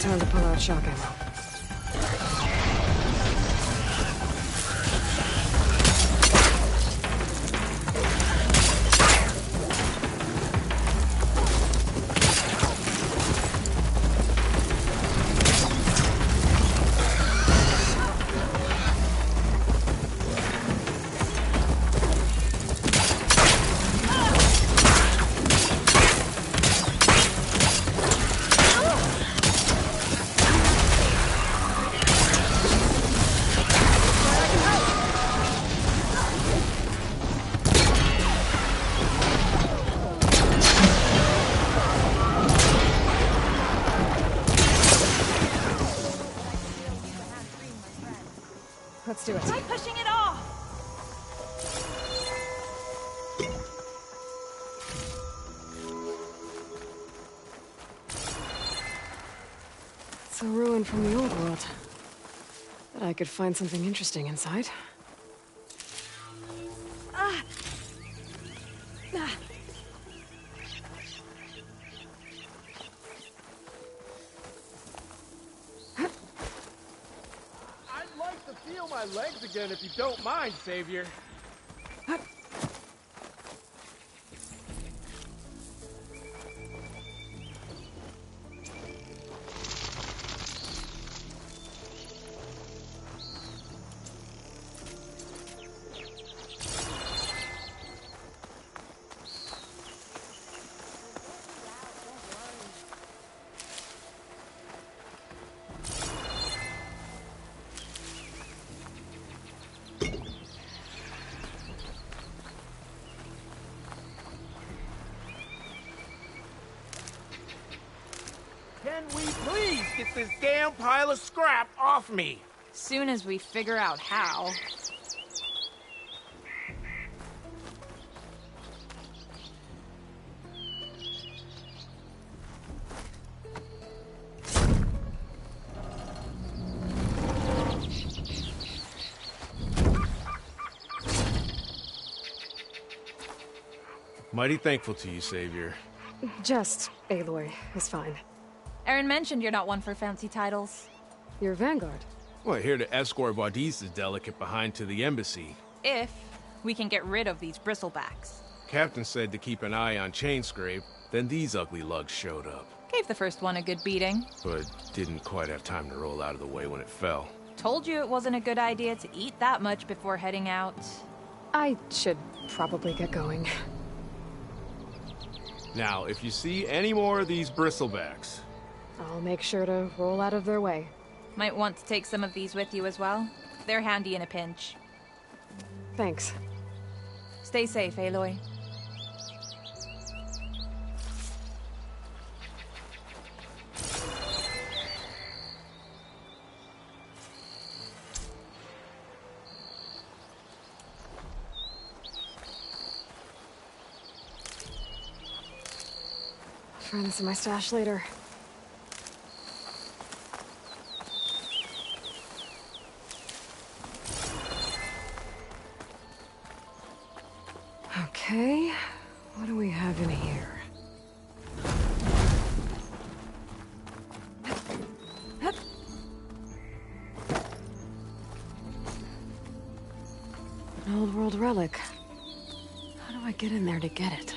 time to pull out shock ammo. Let's do it. Try pushing it off! It's a ruin from the old world. Bet I could find something interesting inside. Ah. Ah. I'd like to feel my legs again if you don't mind, Savior. Can we please get this damn pile of scrap off me? Soon as we figure out how. Mighty thankful to you, Savior. Just Aloy is fine. Erin mentioned you're not one for fancy titles. You're Vanguard. Well, here to escort Wadis's delicate behind to the embassy. If we can get rid of these bristlebacks. Captain said to keep an eye on Chainscrape, then these ugly lugs showed up. Gave the first one a good beating. But didn't quite have time to roll out of the way when it fell. Told you it wasn't a good idea to eat that much before heading out. I should probably get going. Now, if you see any more of these bristlebacks... I'll make sure to roll out of their way. Might want to take some of these with you as well. They're handy in a pinch. Thanks. Stay safe, Aloy. I'll find this in my stash later. Okay, what do we have in here? An old world relic. How do I get in there to get it?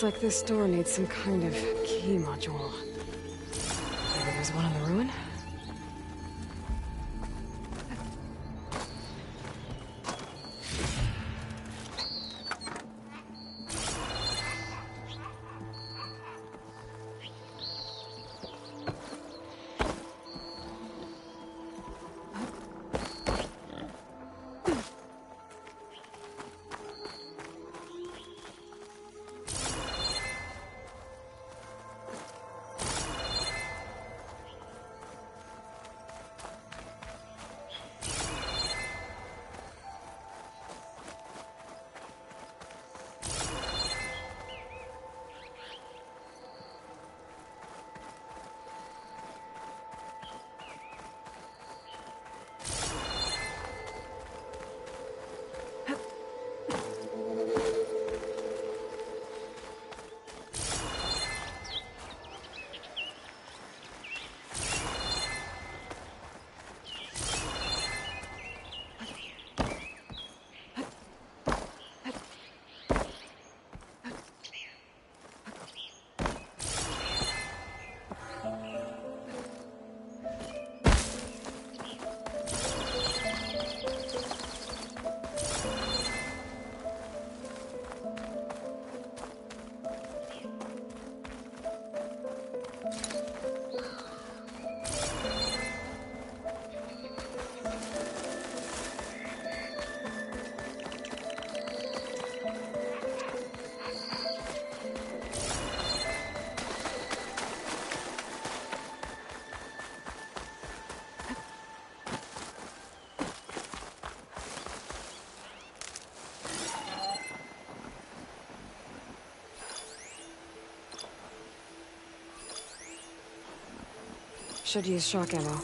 Looks like this door needs some kind of key module. Maybe there's one in the ruin? Should use shock ammo.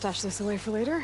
stash this away for later.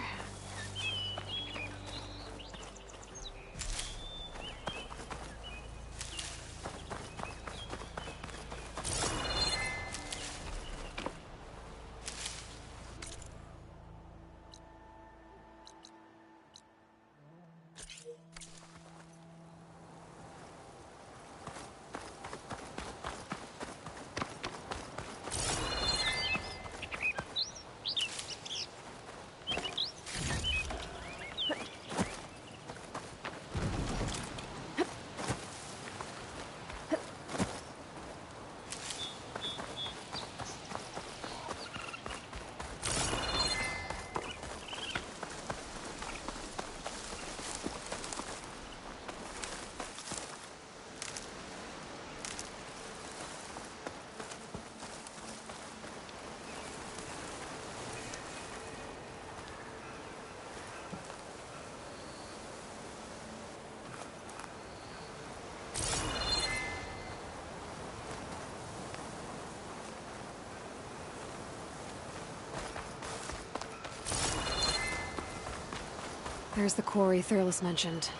There's the quarry Thurles mentioned.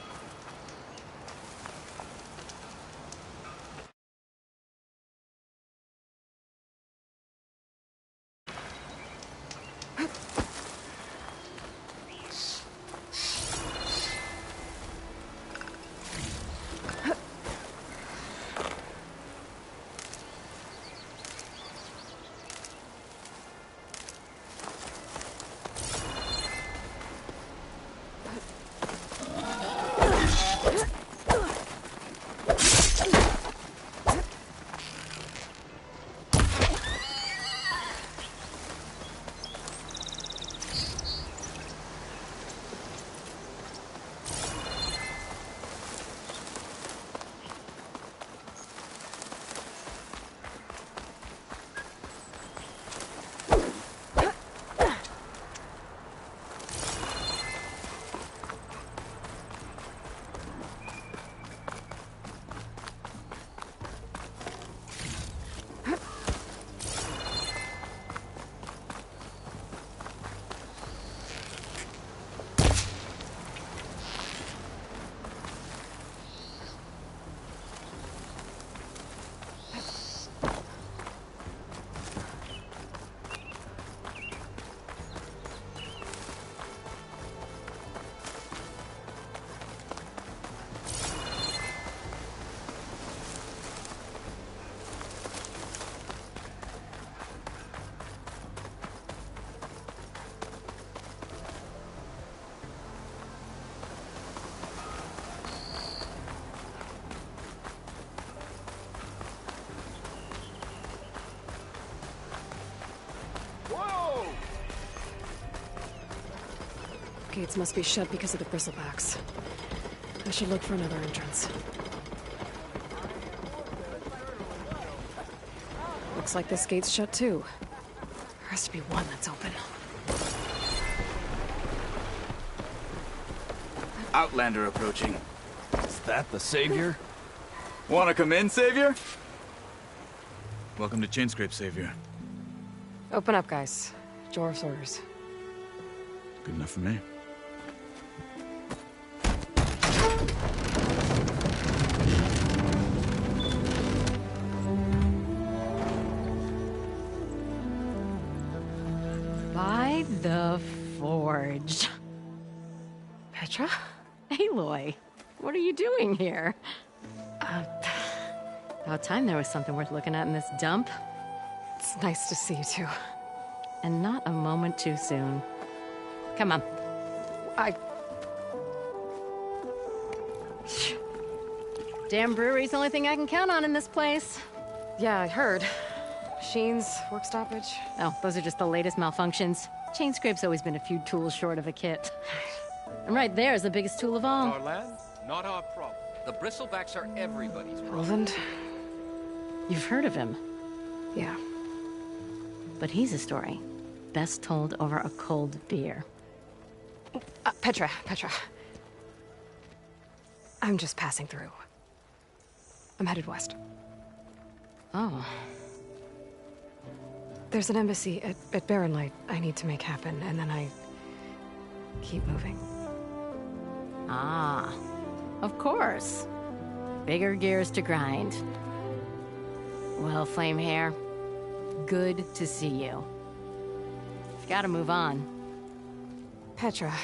Gates must be shut because of the bristlecbacks. I should look for another entrance. Looks like this gate's shut too. There has to be one that's open. Outlander approaching. Is that the Savior? Wanna come in, Savior? Welcome to Chainscrape, Savior. Open up, guys. Jorv's orders. Good enough for me. By the Forge. Petra? Aloy, what are you doing here? About time there was something worth looking at in this dump. It's nice to see you too. And not a moment too soon. Come on. Damn brewery's the only thing I can count on in this place. Yeah, I heard. Machines, work stoppage. Oh, those are just the latest malfunctions. Chainscrape's always been a few tools short of a kit. And right there is the biggest tool of all. Our land, not our problem. The bristlebacks are everybody's problem. Roland? You've heard of him, Yeah. but he's a story best told over a cold beer. Petra. I'm just passing through. I'm headed west. Oh. There's an embassy at Barren Light I need to make happen, and then I keep moving. Ah, of course. Bigger gears to grind. Well, Flamehair, good to see you. I've gotta move on. Petra.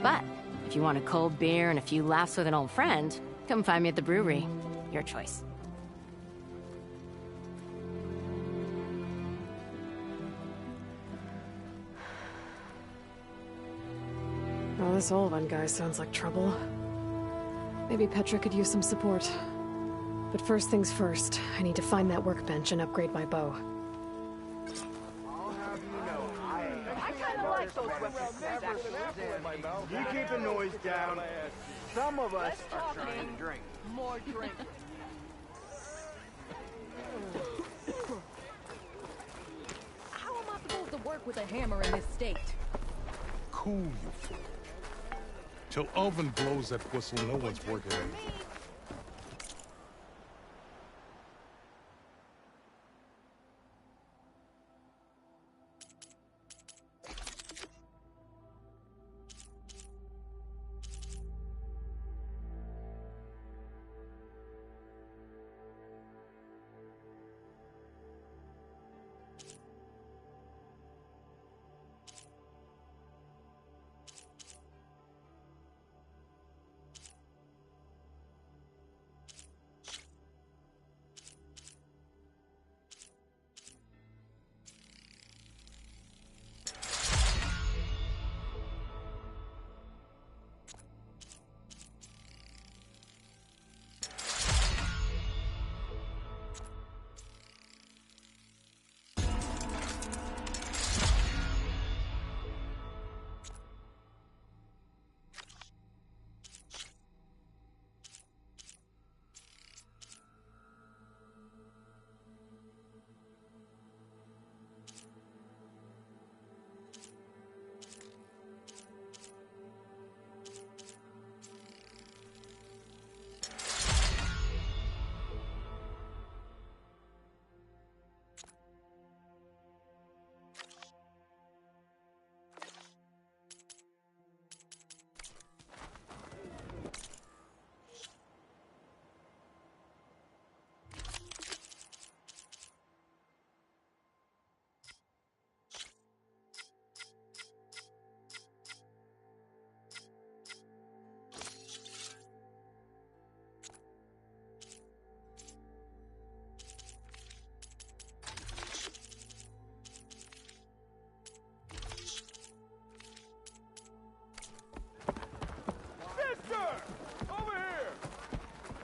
But if you want a cold beer and a few laughs with an old friend, come find me at the brewery. Your choice. Well, this old one guy sounds like trouble. Maybe Petra could use some support. But first things first, I need to find that workbench and upgrade my bow. I kind of like those weapons. You keep the noise down. Some of us are trying to drink. More drink. How am I supposed to work with a hammer in this state? Cool, you fool. Till Oven blows that whistle, no one's working on it.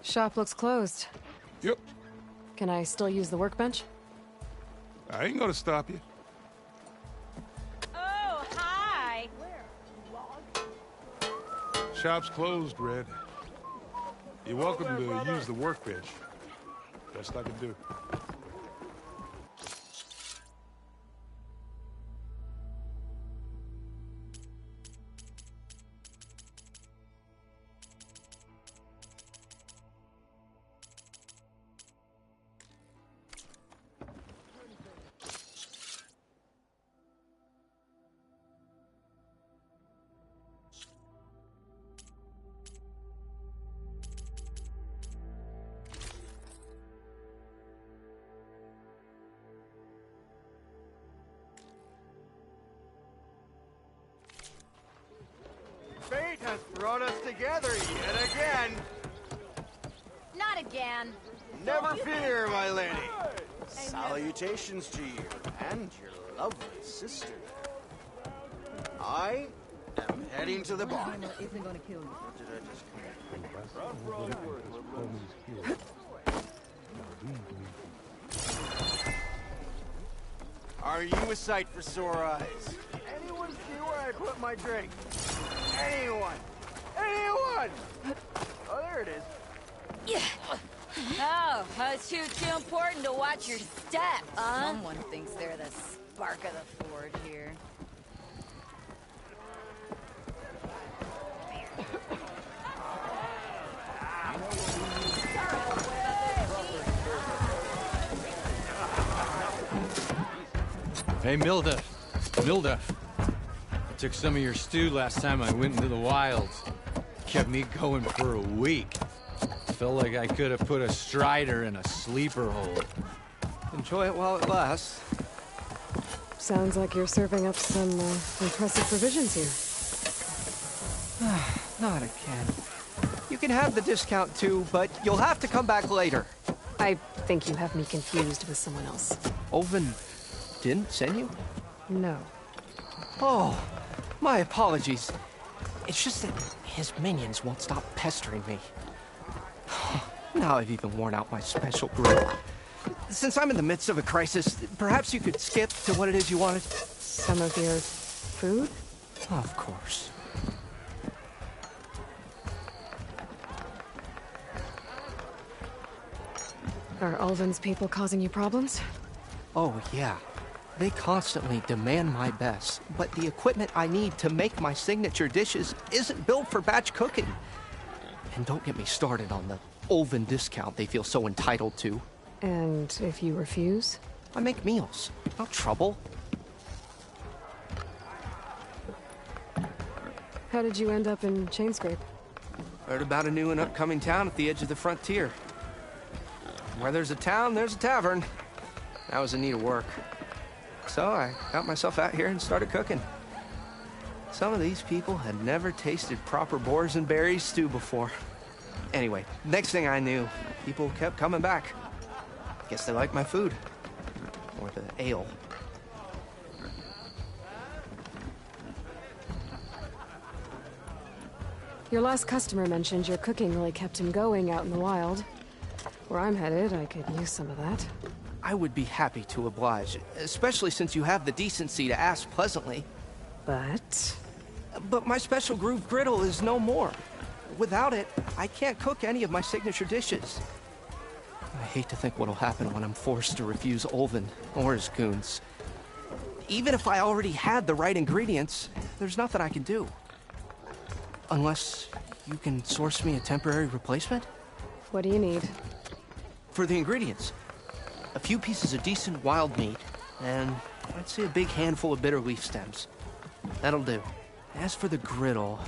Shop looks closed. Yep, Can I still use the workbench? I ain't gonna stop you. Oh, hi! Shop's closed, Red. You're welcome to use the workbench. Best I can do. Fate has brought us together yet again. Not again. Never fear, my lady. Salutations to you and your lovely sister. I am heading to the bar. Isn't gonna kill you. Did I just Are you a sight for sore eyes? Anyone see where I put my drink? Anyone? Anyone? Oh, there it is. Oh, it's too important to watch your step, huh? Someone thinks they're the spark of the Forge here. Hey, Milda. Milda. I took some of your stew last time I went into the wilds. Kept me going for a week. Felt like I could have put a strider in a sleeper hole. Enjoy it while it lasts. Sounds like you're serving up some impressive provisions here. Not again. You can have the discount too, but you'll have to come back later. I think you have me confused with someone else. Olvin didn't send you? No. Oh, my apologies. It's just that his minions won't stop pestering me. Now I've even worn out my special grill. Since I'm in the midst of a crisis, perhaps you could skip to what it is you wanted? Some of your food? Of course. Are Ulvin's people causing you problems? Oh, yeah. They constantly demand my best, but the equipment I need to make my signature dishes isn't built for batch cooking. And don't get me started on the Ulvin discount they feel so entitled to. And if you refuse? I make meals, no trouble. How did you end up in Chainscrape? Heard about a new and upcoming town at the edge of the frontier. Where there's a town, there's a tavern. I was in need of work. So I got myself out here and started cooking. Some of these people had never tasted proper boars and berries stew before. Anyway, next thing I knew, people kept coming back. Guess they liked my food. Or the ale. Your last customer mentioned your cooking really kept him going out in the wild. Where I'm headed, I could use some of that. I would be happy to oblige, especially since you have the decency to ask pleasantly. But my special groove griddle is no more. Without it, I can't cook any of my signature dishes. I hate to think what'll happen when I'm forced to refuse Ulvin or his goons. Even if I already had the right ingredients, there's nothing I can do. Unless you can source me a temporary replacement? What do you need? For the ingredients, a few pieces of decent wild meat, and I'd say a big handful of bitter leaf stems. That'll do. As for the griddle,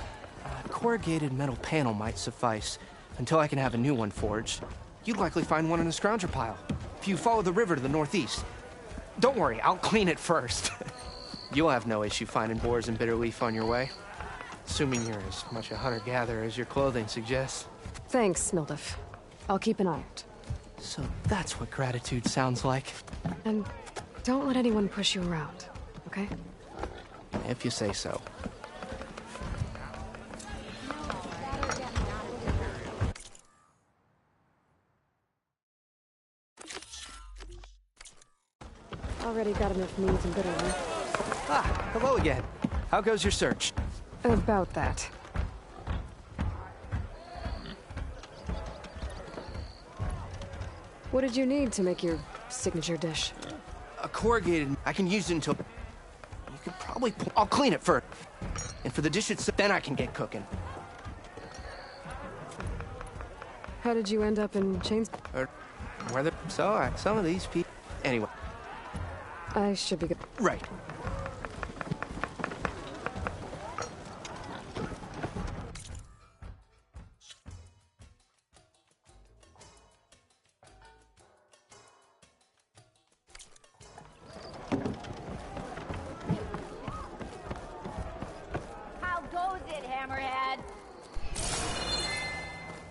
a corrugated metal panel might suffice until I can have a new one forged. You'd likely find one in a scrounger pile, if you follow the river to the northeast. Don't worry, I'll clean it first. You'll have no issue finding boars and bitter leaf on your way. Assuming you're as much a hunter-gatherer as your clothing suggests. Thanks, Mildif. I'll keep an eye out. So that's what gratitude sounds like. And don't let anyone push you around, okay? If you say so. Already got enough meat and bitter leaf. Ah, hello again. How goes your search? About that. What did you need to make your signature dish? A corrugated... I can use it until... You could probably... I'll clean it first. And for the dish itself, then I can get cooking. How did you end up in Chains? Whether... So, some of these people... Anyway. I should be good. Right. How goes it, Hammerhead?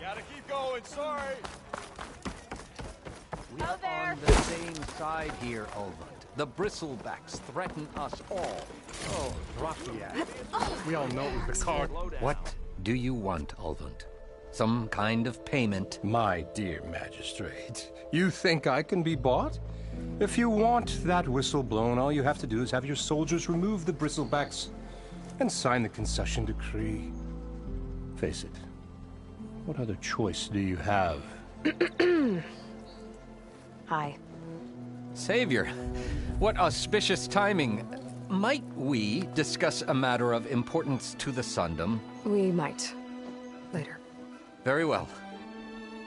Gotta keep going, sorry. We are there. on the same side here, Ulvund. The bristlebacks threaten us all. Oh, Raphael. We all know it was the card. What do you want, Ulvund? Some kind of payment? My dear magistrate, you think I can be bought? If you want that whistle blown, all you have to do is have your soldiers remove the bristlebacks and sign the concession decree. Face it, what other choice do you have? Hi. Savior, what auspicious timing. Might we discuss a matter of importance to the Sundom? We might. Later. Very well.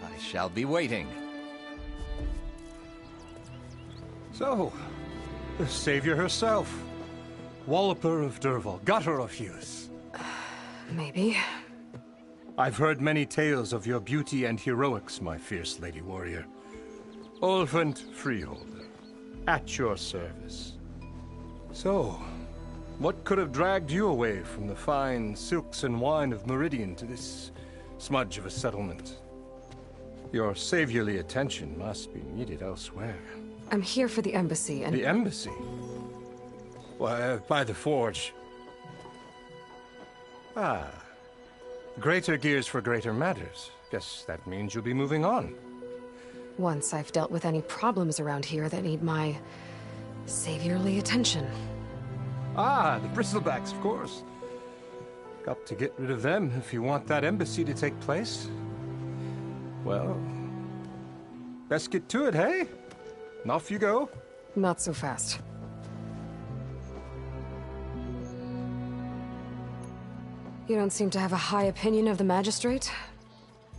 I shall be waiting. So, The Savior herself. Walloper of Derval, gutter of Hughes. Maybe. I've heard many tales of your beauty and heroics, my fierce lady warrior. Ulfund Freeholder, at your service. So, what could have dragged you away from the fine silks and wine of Meridian to this smudge of a settlement? Your saviorly attention must be needed elsewhere. I'm here for the embassy and... The embassy? Why, by the forge. Ah. Greater gears for greater matters. Guess that means you'll be moving on. Once I've dealt with any problems around here that need my... saviorly attention. Ah, the Bristlebacks, of course. Got to get rid of them if you want that embassy to take place. Well, best get to it, hey? And off you go. Not so fast. You don't seem to have a high opinion of the Magistrate?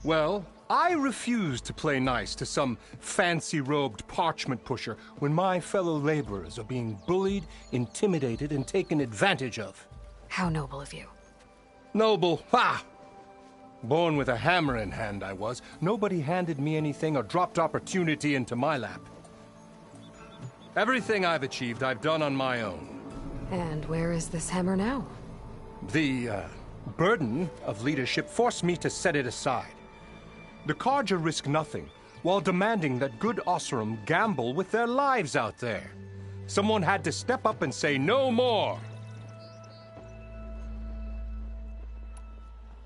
Well, I refuse to play nice to some fancy-robed parchment pusher when my fellow laborers are being bullied, intimidated, and taken advantage of. How noble of you. Noble? Ha! Born with a hammer in hand, I was. Nobody handed me anything or dropped opportunity into my lap. Everything I've achieved, I've done on my own. And where is this hammer now? The, burden of leadership forced me to set it aside. The Carja risk nothing, while demanding that good Oseram gamble with their lives out there. Someone had to step up and say no more.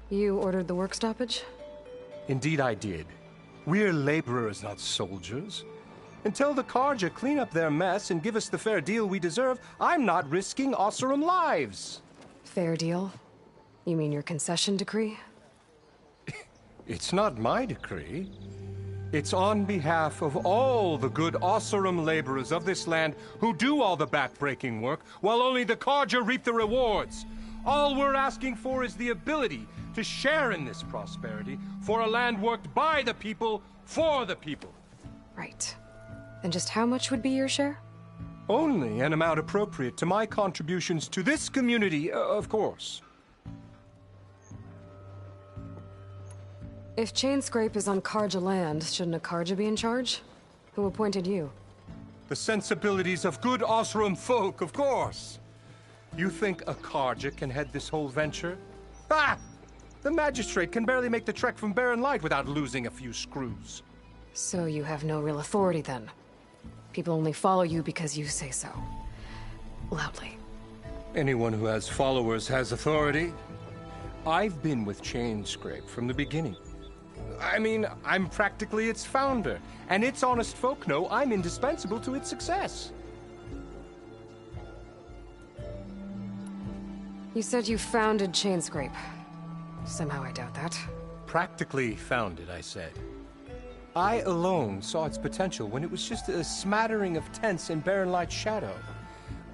You ordered the work stoppage? Indeed I did. We're laborers, not soldiers. Until the Carja clean up their mess and give us the fair deal we deserve, I'm not risking Oseram lives. Fair deal? You mean your concession decree? It's not my decree. It's on behalf of all the good Oseram laborers of this land who do all the backbreaking work, while only the Carja reap the rewards. All we're asking for is the ability to share in this prosperity for a land worked by the people, for the people. Right. And just how much would be your share? Only an amount appropriate to my contributions to this community, of course. If Chainscrape is on Carja land, shouldn't a Carja be in charge? Who appointed you? The sensibilities of good Oseram folk, of course. You think a Carja can head this whole venture? Ah! The Magistrate can barely make the trek from Barren Light without losing a few screws. So you have no real authority then? People only follow you because you say so. Loudly. Anyone who has followers has authority. I've been with Chainscrape from the beginning. I mean, I'm practically its founder, and its honest folk know I'm indispensable to its success. You said you founded Chainscrape. Somehow I doubt that. Practically founded, I said. I alone saw its potential when it was just a smattering of tents in Barren Light's shadow.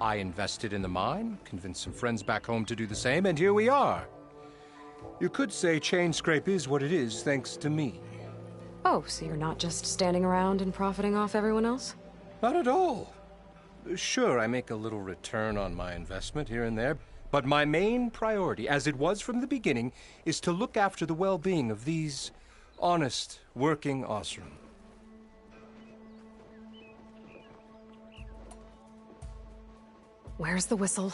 I invested in the mine, convinced some friends back home to do the same, and here we are. You could say Chainscrape is what it is thanks to me. Oh, so you're not just standing around and profiting off everyone else? Not at all. Sure, I make a little return on my investment here and there, but my main priority, as it was from the beginning, is to look after the well-being of these honest, working Oseram. Where's the whistle?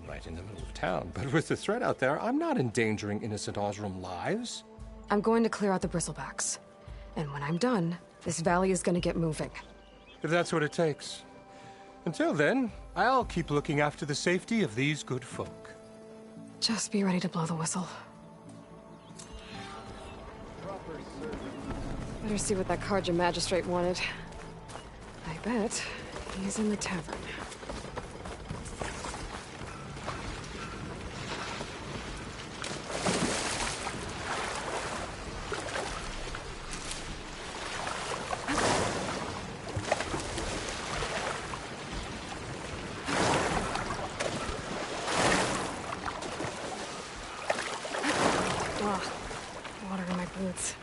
Right in the middle of town, but with the threat out there, I'm not endangering innocent Oseram lives. I'm going to clear out the Bristlebacks. And when I'm done, this valley is going to get moving. If that's what it takes. Until then, I'll keep looking after the safety of these good folk. Just be ready to blow the whistle. Better see what that Carja Magistrate wanted. I bet he's in the tavern. Water in my boots.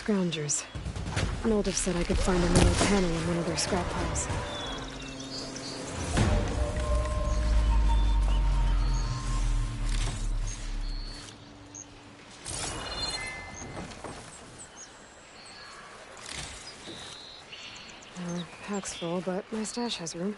scroungers. Noldiv said I could find a metal panel in one of their scrap piles. Pack's full, but my stash has room.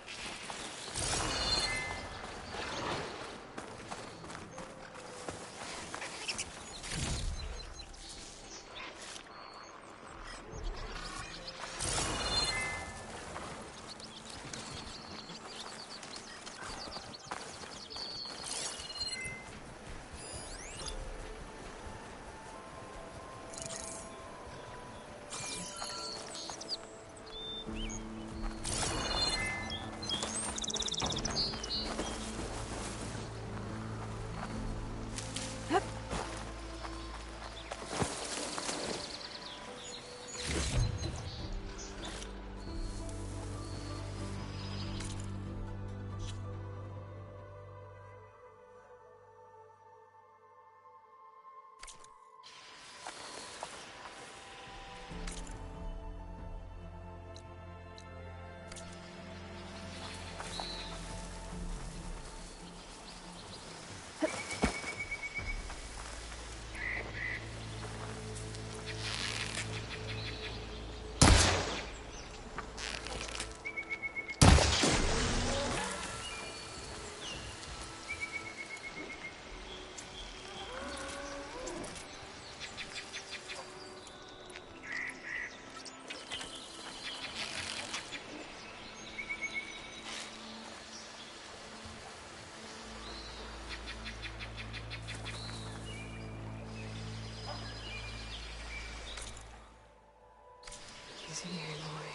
Easy here, boy.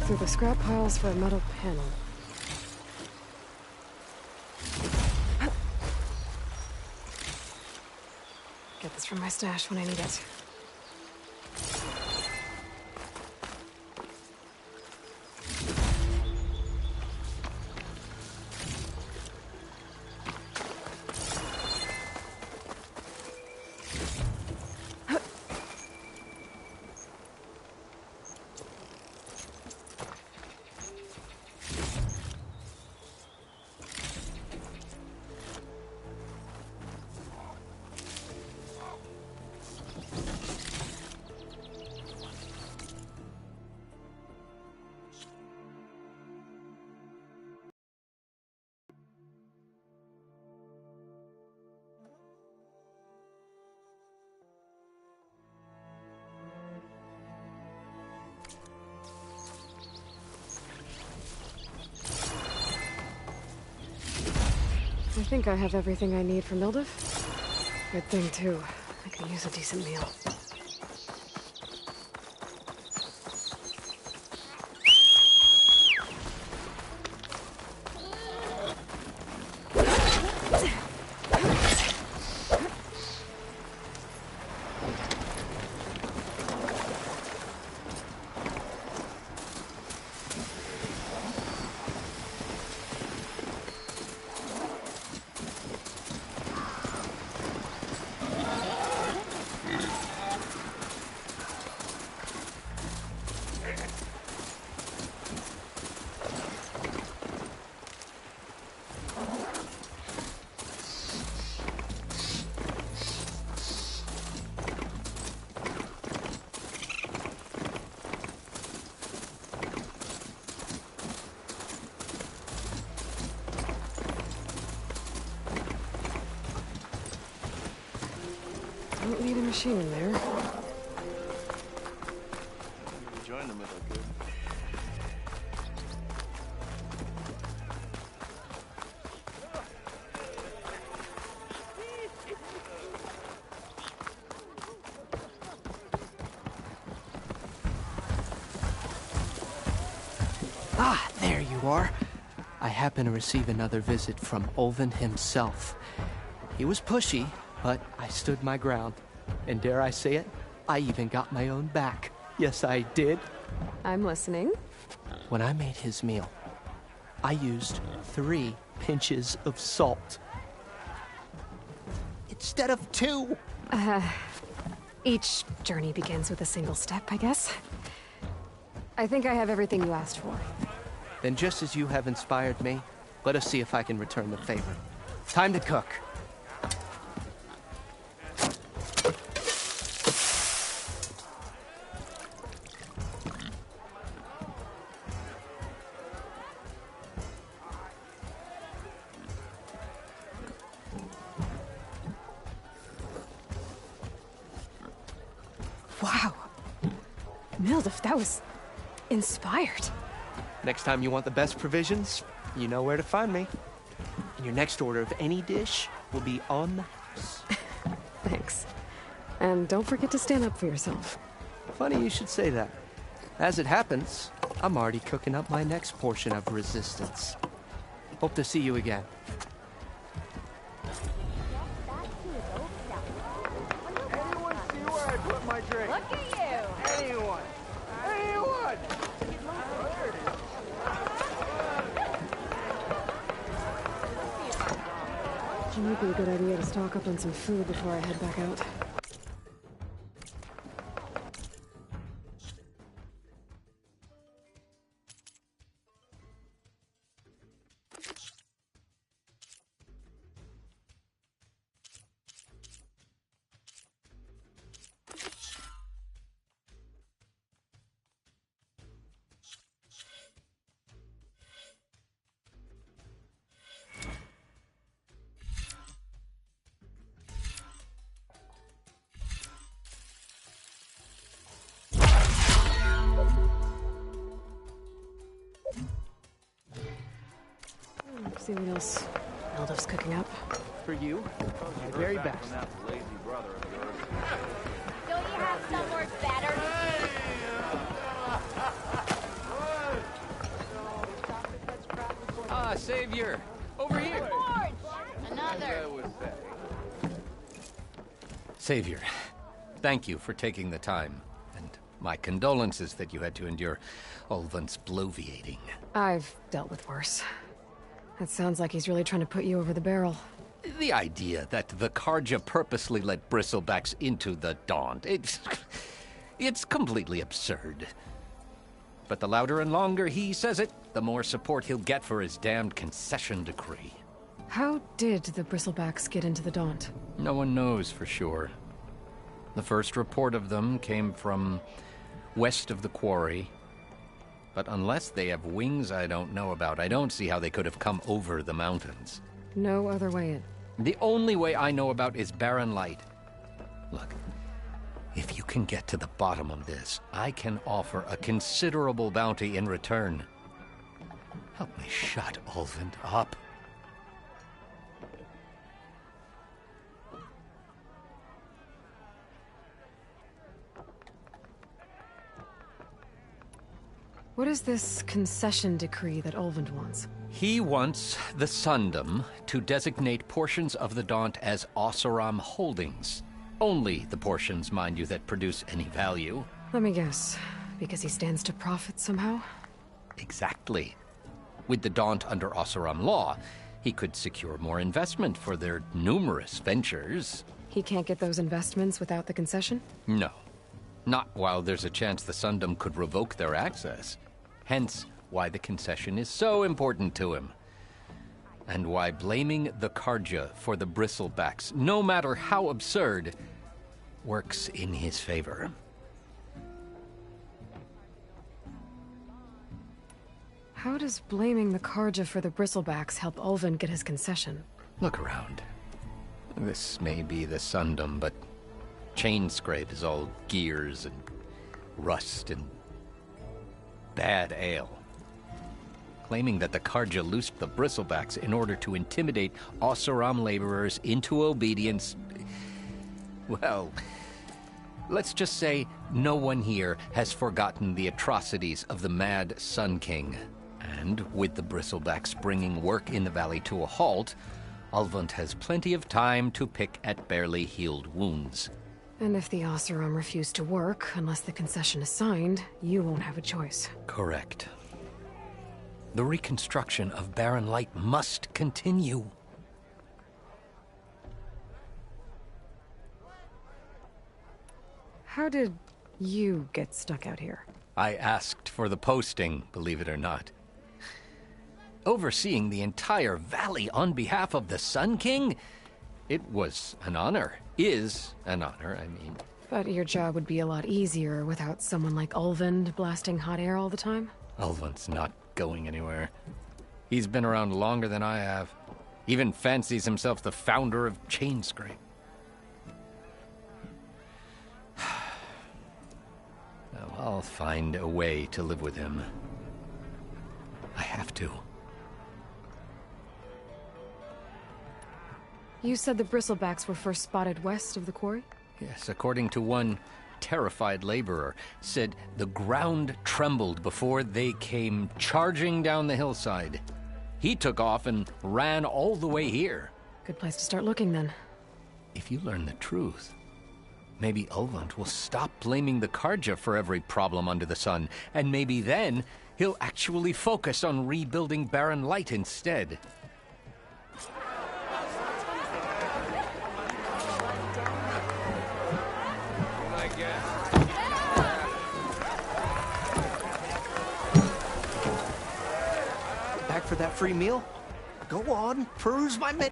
Through the scrap piles for a metal panel. Get this from my stash when I need it. I think I have everything I need for Mildev. Good thing, too. I could use a decent meal. Don't need a machine in there. Join them if I could. Ah, there you are. I happen to receive another visit from Ulvund himself. He was pushy, but I stood my ground. And dare I say it, I even got my own back. Yes, I did. I'm listening. When I made his meal, I used 3 pinches of salt. Instead of 2. Each journey begins with a single step, I guess. I think I have everything you asked for. Then just as you have inspired me, let us see if I can return the favor. Time to cook. Wow. Mildev, that was inspired. Next time you want the best provisions, you know where to find me. And your next order of any dish will be on the house. Thanks. And don't forget to stand up for yourself. Funny you should say that. As it happens, I'm already cooking up my next portion of resistance. Hope to see you again. Anyone see where I put my drink? Look at you! Anyone? Anyone? Oh, there it is. It might be a good idea to stock up on some food before I head back out. See what else Mildev's cooking up. For you, my very best. Don't you have somewhere better? Ah, Savior! Over here! Forge! Another! Savior, thank you for taking the time. And my condolences that you had to endure Ulvund's bloviating. I've dealt with worse. That sounds like he's really trying to put you over the barrel. The idea that the Carja purposely let Bristlebacks into the Daunt, it's completely absurd. But the louder and longer he says it, the more support he'll get for his damned concession decree. How did the Bristlebacks get into the Daunt? No one knows for sure. The first report of them came from west of the quarry. But unless they have wings I don't know about, I don't see how they could have come over the mountains. No other way in. The only way I know about is Barren Light. Look, if you can get to the bottom of this, I can offer a considerable bounty in return. Help me shut Ulvund up. What is this concession decree that Ulvund wants? He wants the Sundom to designate portions of the Daunt as Oseram holdings. Only the portions, mind you, that produce any value. Let me guess. Because he stands to profit somehow? Exactly. With the Daunt under Oseram law, he could secure more investment for their numerous ventures. He can't get those investments without the concession? No. Not while there's a chance the Sundom could revoke their access. Hence, why the concession is so important to him. And why blaming the Carja for the Bristlebacks, no matter how absurd, works in his favor. How does blaming the Carja for the Bristlebacks help Ulvund get his concession? Look around. This may be the Sundom, but Chainscrape is all gears and rust and bad ale. Claiming that the Carja loosed the Bristlebacks in order to intimidate Oseram laborers into obedience. Well, let's just say no one here has forgotten the atrocities of the Mad Sun King. And with the Bristlebacks bringing work in the valley to a halt, Ulvund has plenty of time to pick at barely healed wounds. And if the Oseram refuse to work, unless the concession is signed, you won't have a choice. Correct. The reconstruction of Barren Light must continue. How did you get stuck out here? I asked for the posting, believe it or not. Overseeing the entire valley on behalf of the Sun King? It was an honor. Is an honor, I mean. But your job would be a lot easier without someone like Ulvund blasting hot air all the time? Ulvund's not going anywhere. He's been around longer than I have. Even fancies himself the founder of Chainscrape. Well, I'll find a way to live with him. I have to. You said the Bristlebacks were first spotted west of the quarry? Yes, according to one terrified laborer, said the ground trembled before they came charging down the hillside. He took off and ran all the way here. Good place to start looking, then. If you learn the truth, maybe Ulvund will stop blaming the Carja for every problem under the sun, and maybe then he'll actually focus on rebuilding Barren Light instead. Back for that free meal? Go on, peruse my menu.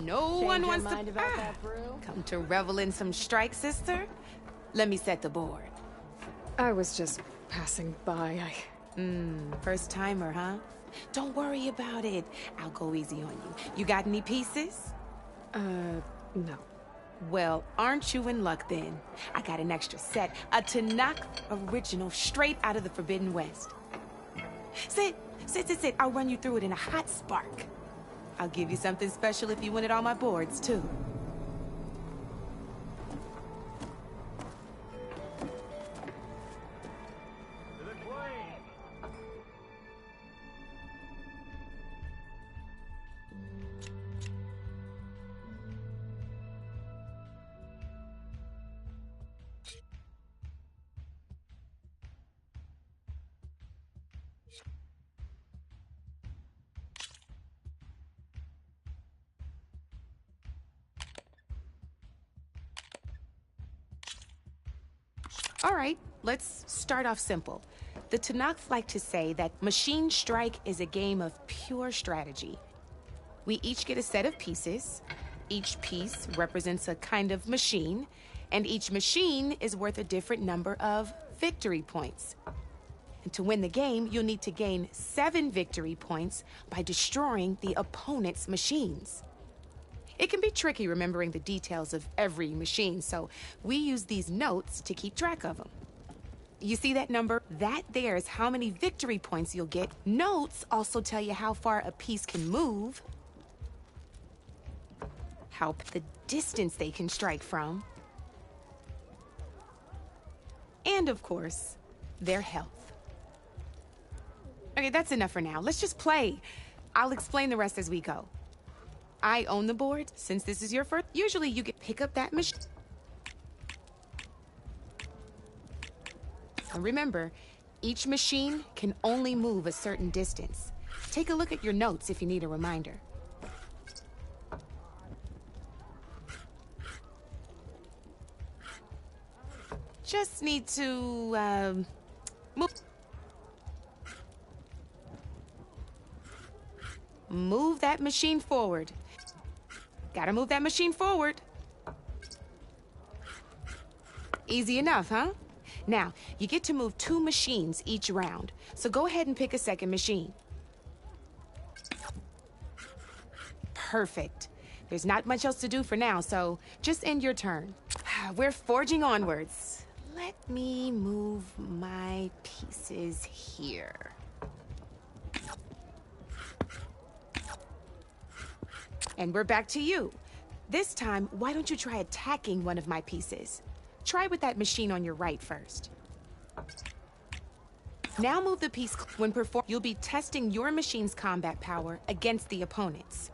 No one wants to come to revel in some strike, sister. Let me set the board. I was just passing by. First timer, huh? Don't worry about it. I'll go easy on you. You got any pieces? No. Well, aren't you in luck then? I got an extra set, a Tanakh original straight out of the Forbidden West. Sit. I'll run you through it in a hot spark. I'll give you something special if you win it on my boards, too. All right, let's start off simple. The Tanakh like to say that Machine Strike is a game of pure strategy. We each get a set of pieces. Each piece represents a kind of machine, and each machine is worth a different number of victory points. And to win the game, you'll need to gain 7 victory points by destroying the opponent's machines. It can be tricky remembering the details of every machine, so we use these notes to keep track of them. You see that number? That there is how many victory points you'll get. Notes also tell you how far a piece can move, the distance they can strike from, and of course, their health. Okay, that's enough for now. Let's just play. I'll explain the rest as we go. I own the board. Since this is your first, usually you get pick up that machine. And remember, each machine can only move a certain distance. Take a look at your notes if you need a reminder. Just need to, move that machine forward. Gotta move that machine forward. Easy enough, huh? Now, you get to move 2 machines each round, so go ahead and pick a second machine. Perfect. There's not much else to do for now, so just end your turn. We're forging onwards. Let me move my pieces here. And we're back to you. This time, why don't you try attacking one of my pieces? Try with that machine on your right first. Now move the piece. When performed, you'll be testing your machine's combat power against the opponent's.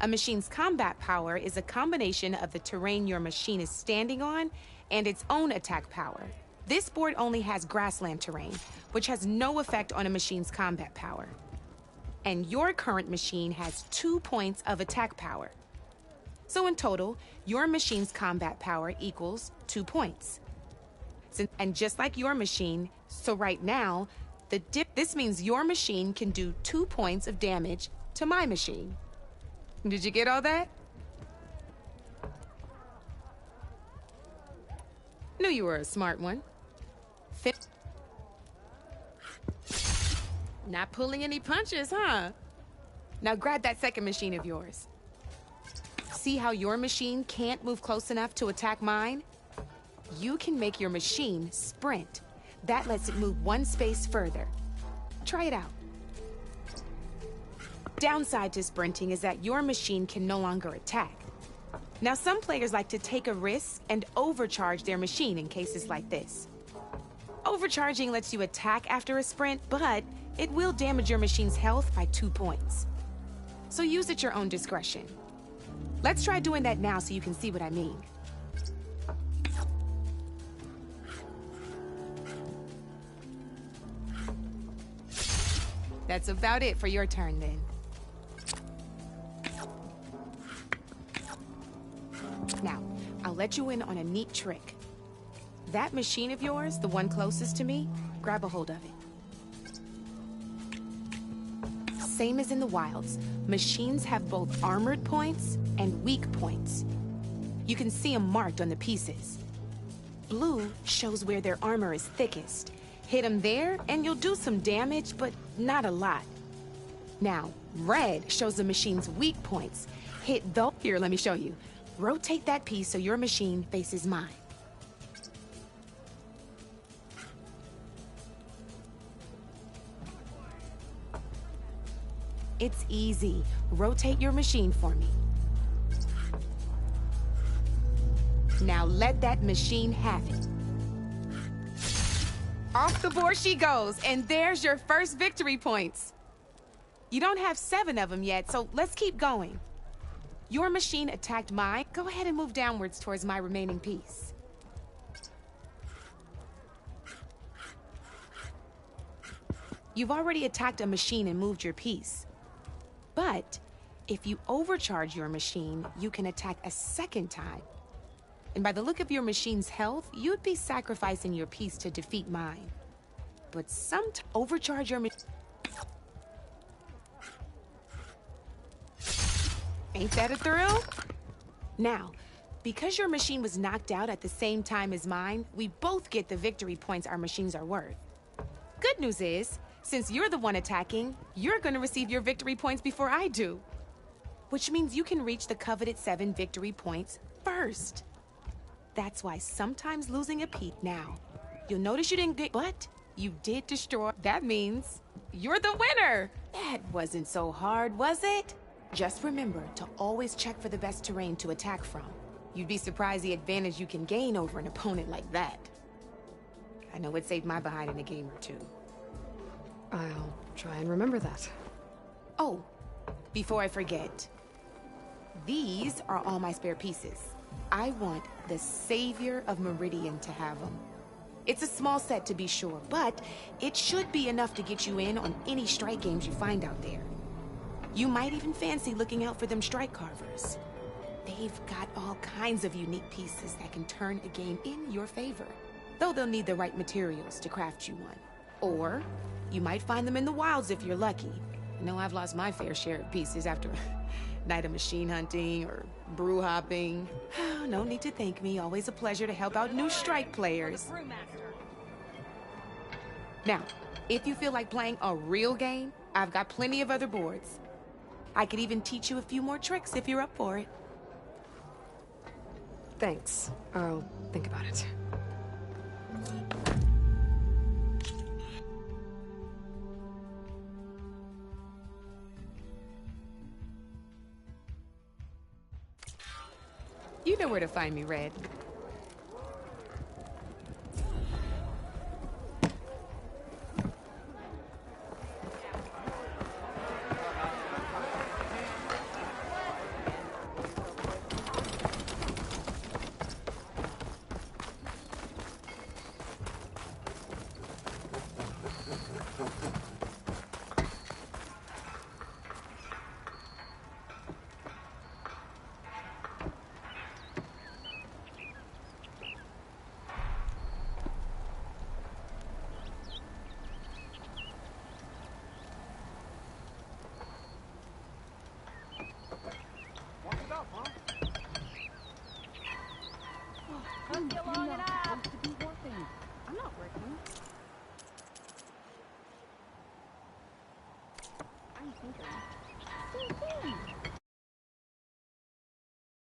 A machine's combat power is a combination of the terrain your machine is standing on and its own attack power. This board only has grassland terrain, which has no effect on a machine's combat power. And your current machine has 2 points of attack power. So in total, your machine's combat power equals 2 points. And just like your machine, so right now, this means your machine can do 2 points of damage to my machine. Did you get all that? Knew you were a smart one. Not pulling any punches, huh? Now grab that second machine of yours. See how your machine can't move close enough to attack mine? You can make your machine sprint. That lets it move 1 space further. Try it out. Downside to sprinting is that your machine can no longer attack. Now, some players like to take a risk and overcharge their machine in cases like this. Overcharging lets you attack after a sprint, but it will damage your machine's health by 2 points. So use at your own discretion. Let's try doing that now so you can see what I mean. That's about it for your turn, then. Now, I'll let you in on a neat trick. That machine of yours, the one closest to me, grab a hold of it. Same as in the wilds, machines have both armored points and weak points. You can see them marked on the pieces. Blue shows where their armor is thickest. Hit them there, and you'll do some damage, but not a lot. Now, red shows the machine's weak points. Hit those. Here, let me show you. Rotate that piece so your machine faces mine. It's easy. Rotate your machine for me. Now let that machine have it. Off the board she goes, and there's your first victory points. You don't have 7 of them yet, so let's keep going. Your machine attacked mine. Go ahead and move downwards towards my remaining piece. You've already attacked a machine and moved your piece. But if you overcharge your machine, you can attack a second time. And by the look of your machine's health, you'd be sacrificing your peace to defeat mine. But overcharge your machine. Ain't that a thrill? Now, because your machine was knocked out at the same time as mine, we both get the victory points our machines are worth. Good news is, since you're the one attacking, you're gonna receive your victory points before I do. Which means you can reach the coveted 7 victory points first. That's why sometimes losing a piece. Now, you'll notice you didn't get, but you did destroy. That means you're the winner. That wasn't so hard, was it? Just remember to always check for the best terrain to attack from. You'd be surprised the advantage you can gain over an opponent like that. I know it saved my behind in a game or two. I'll try and remember that. Oh, before I forget, these are all my spare pieces. I want the Savior of Meridian to have them. It's a small set to be sure, but it should be enough to get you in on any strike games you find out there. You might even fancy looking out for them strike carvers. They've got all kinds of unique pieces that can turn a game in your favor. Though they'll need the right materials to craft you one. Or you might find them in the wilds if you're lucky. I know I've lost my fair share of pieces after a night of machine hunting or brew hopping. No need to thank me. Always a pleasure to help out new strike players. Now, if you feel like playing a real game, I've got plenty of other boards. I could even teach you a few more tricks if you're up for it. Thanks. I'll think about it. You know where to find me, Red. I'm not working. I'm thinking.